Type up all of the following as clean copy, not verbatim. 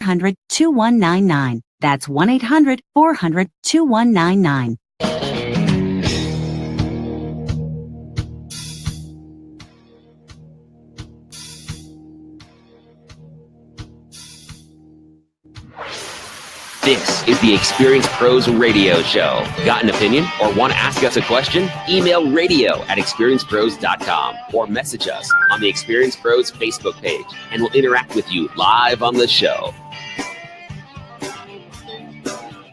1-800-2199. That's 1-800-400-2199. This is the Experience Pros Radio Show. Got an opinion or want to ask us a question? Email radio@experiencepros.com or message us on the Experience Pros Facebook page, and we'll interact with you live on the show.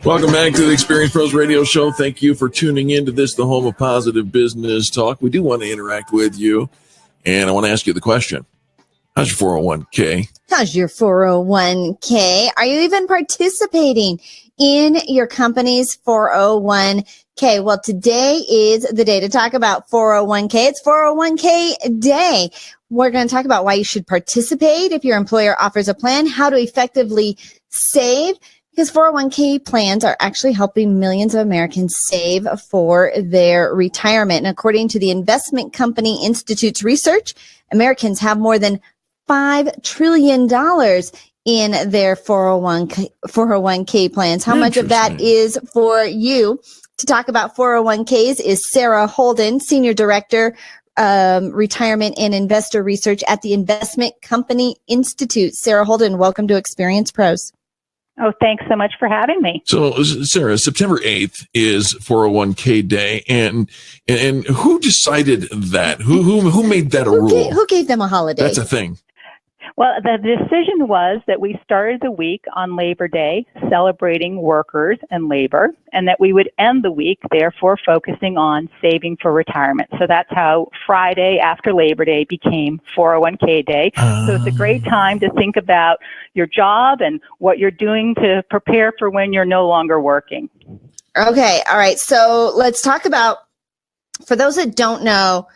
Welcome back to the Experience Pros Radio Show. Thank you for tuning into this, the home of positive business talk. We do want to interact with you, and I want to ask you the question. How's your 401k? How's your 401k? Are you even participating in your company's 401k? Well, today is the day to talk about 401k. It's 401k day. We're going to talk about why you should participate if your employer offers a plan, how to effectively save, because 401k plans are actually helping millions of Americans save for their retirement. And according to the Investment Company Institute's research, Americans have more than $5 trillion in their 401k plans. How much of that is for you? To talk about 401ks is Sarah Holden, Senior Director, Retirement and Investor Research at the Investment Company Institute. Sarah Holden, welcome to Experience Pros. Oh, thanks so much for having me. So, Sarah, September 8th is 401k day, and who decided that? Who made that a rule? Who gave them a holiday? That's a thing. Well, the decision was that we started the week on Labor Day celebrating workers and labor, and that we would end the week, therefore, focusing on saving for retirement. So that's how Friday after Labor Day became 401k Day. So it's a great time to think about your job and what you're doing to prepare for when you're no longer working. Okay. All right. So let's talk about, for those that don't know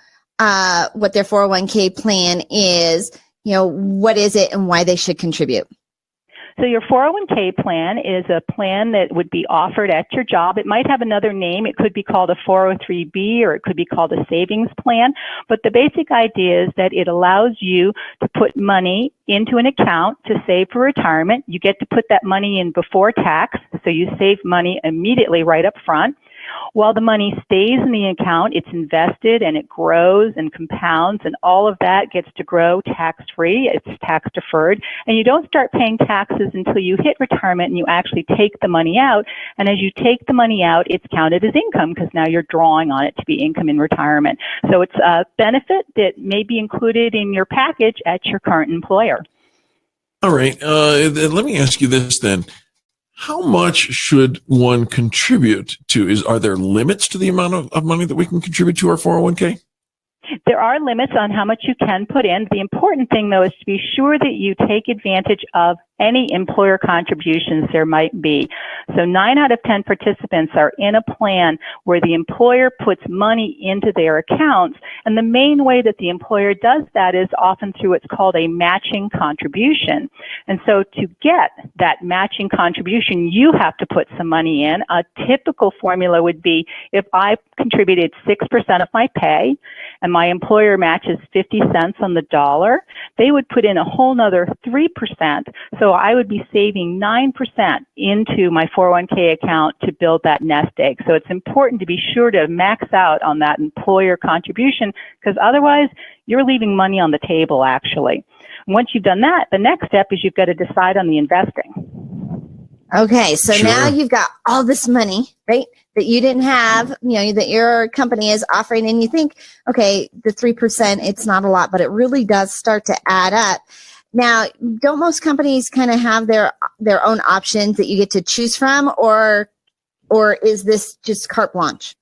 what their 401k plan is, what is it and why they should contribute? So your 401k plan is a plan that would be offered at your job. It might have another name. It could be called a 403b, or it could be called a savings plan. But the basic idea is that it allows you to put money into an account to save for retirement. You get to put that money in before tax, so you save money immediately right up front. While the money stays in the account, it's invested and it grows and compounds, and all of that gets to grow tax-free. It's tax-deferred, and you don't start paying taxes until you hit retirement and you actually take the money out. And as you take the money out, it's counted as income because now you're drawing on it to be income in retirement. So it's a benefit that may be included in your package at your current employer. All right. Let me ask you this then. How much should one contribute to? Are there limits to the amount of money that we can contribute to our 401k? There are limits on how much you can put in. The important thing, though, is to be sure that you take advantage of any employer contributions there might be. So 9 out of 10 participants are in a plan where the employer puts money into their accounts. And the main way that the employer does that is often through what's called a matching contribution. And so to get that matching contribution, you have to put some money in. A typical formula would be if I contributed 6% of my pay and my employer matches 50 cents on the dollar, they would put in a whole nother 3%. So I would be saving 9% into my 401k account to build that nest egg. So it's important to be sure to max out on that employer contribution, because otherwise you're leaving money on the table, actually. Once you've done that, the next step is you've got to decide on the investing. Okay, so Sure. Now you've got all this money, right, that you didn't have, that your company is offering, and you think, okay, the 3%, it's not a lot, but it really does start to add up. Now, don't most companies kind of have their own options that you get to choose from, or is this just carte blanche?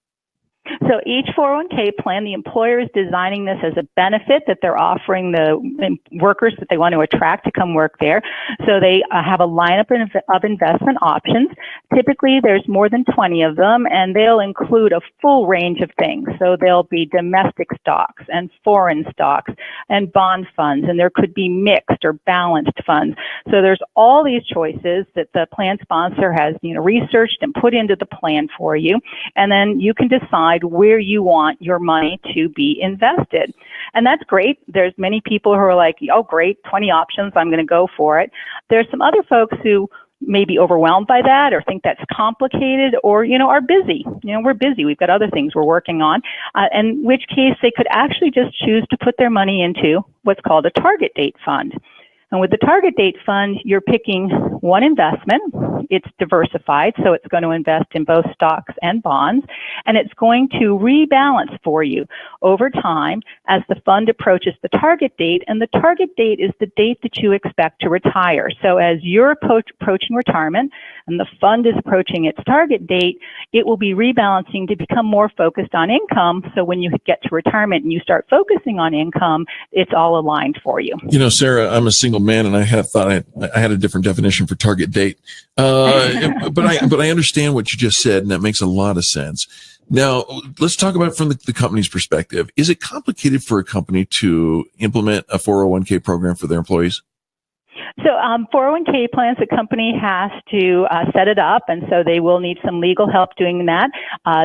So each 401k plan, the employer is designing this as a benefit that they're offering the workers that they want to attract to come work there. So they have a lineup of investment options. Typically, there's more than 20 of them, and they'll include a full range of things. So there'll be domestic stocks and foreign stocks and bond funds, and there could be mixed or balanced funds. So there's all these choices that the plan sponsor has, researched and put into the plan for you, and then you can decide decide where you want your money to be invested. And that's great. There's many people who are like, oh, great, 20 options, I'm going to go for it. There's some other folks who may be overwhelmed by that or think that's complicated or, are busy. We're busy. We've got other things we're working on, in which case they could actually just choose to put their money into what's called a target date fund. And with the target date fund, you're picking one investment. It's diversified, so it's going to invest in both stocks and bonds, and it's going to rebalance for you over time as the fund approaches the target date, and the target date is the date that you expect to retire. So as you're approaching retirement and the fund is approaching its target date, it will be rebalancing to become more focused on income. So when you get to retirement and you start focusing on income, it's all aligned for you. Sarah, I'm a single man, and I thought I had a different definition for target date. But I understand what you just said, and that makes a lot of sense. Now, let's talk about it from the company's perspective. Is it complicated for a company to implement a 401k program for their employees? So 401k plans, the company has to set it up, and so they will need some legal help doing that.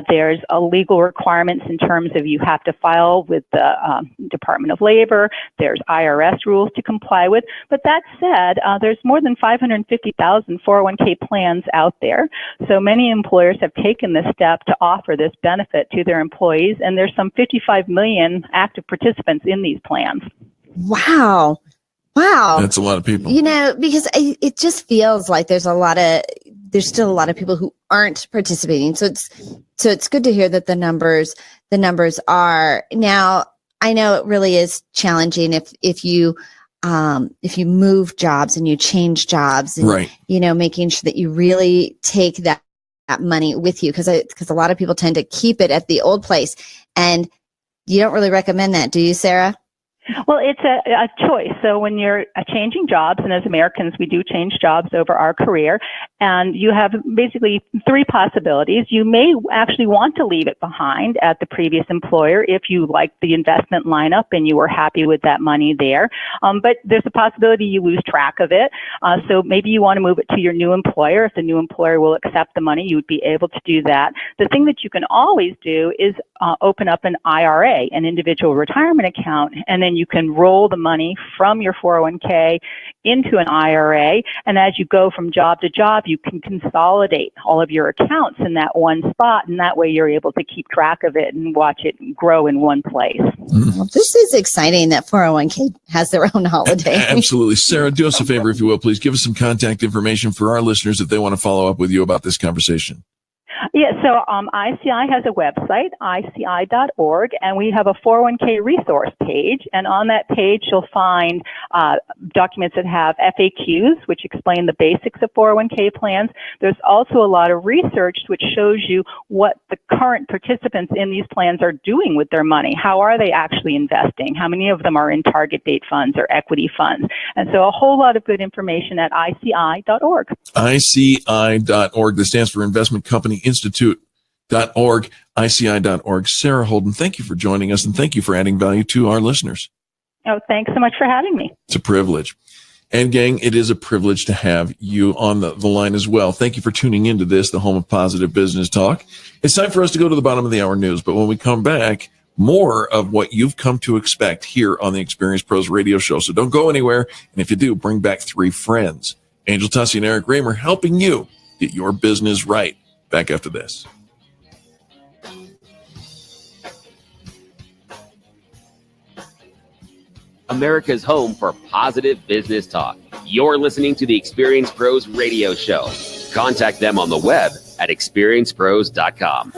There's legal requirements in terms of you have to file with the Department of Labor. There's IRS rules to comply with. But that said, there's more than 550,000 401k plans out there. So many employers have taken this step to offer this benefit to their employees, and there's some 55 million active participants in these plans. Wow. That's a lot of people. Because it just feels like there's still a lot of people who aren't participating. So it's good to hear that the numbers are. Now, I know it really is challenging if you move jobs and you change jobs, and, right. Making sure that you really take that money with you, because a lot of people tend to keep it at the old place, and you don't really recommend that, do you, Sarah? Well, it's a choice. So when you're changing jobs, and as Americans, we do change jobs over our career, and you have basically three possibilities. You may actually want to leave it behind at the previous employer if you like the investment lineup and you were happy with that money there. But there's a possibility you lose track of it. So maybe you want to move it to your new employer. If the new employer will accept the money, you would be able to do that. The thing that you can always do is open up an IRA, an individual retirement account, and then you can roll the money from your 401k into an IRA. And as you go from job to job, you can consolidate all of your accounts in that one spot. And that way you're able to keep track of it and watch it grow in one place. Well, this is exciting that 401k has their own holiday. Absolutely. Sarah, do us a favor, if you will, please give us some contact information for our listeners if they want to follow up with you about this conversation. Yeah, so ICI has a website, ICI.org, and we have a 401k resource page. And on that page, you'll find documents that have FAQs, which explain the basics of 401k plans. There's also a lot of research which shows you what the current participants in these plans are doing with their money. How are they actually investing? How many of them are in target date funds or equity funds? And so a whole lot of good information at ICI.org. ICI.org, that stands for Investment Company Institute.org, ICI.org. Sarah Holden, thank you for joining us, and thank you for adding value to our listeners. Oh, thanks so much for having me. It's a privilege. And gang, it is a privilege to have you on the line as well. Thank you for tuning into this, the home of positive business talk. It's time for us to go to the bottom of the hour news. But when we come back, more of what you've come to expect here on the Experience Pros radio show. So don't go anywhere. And if you do, bring back 3 friends. Angel Tussie and Eric Raymer helping you get your business right. Back after this. America's home for positive business talk. You're listening to the Experience Pros radio show. Contact them on the web at experiencepros.com.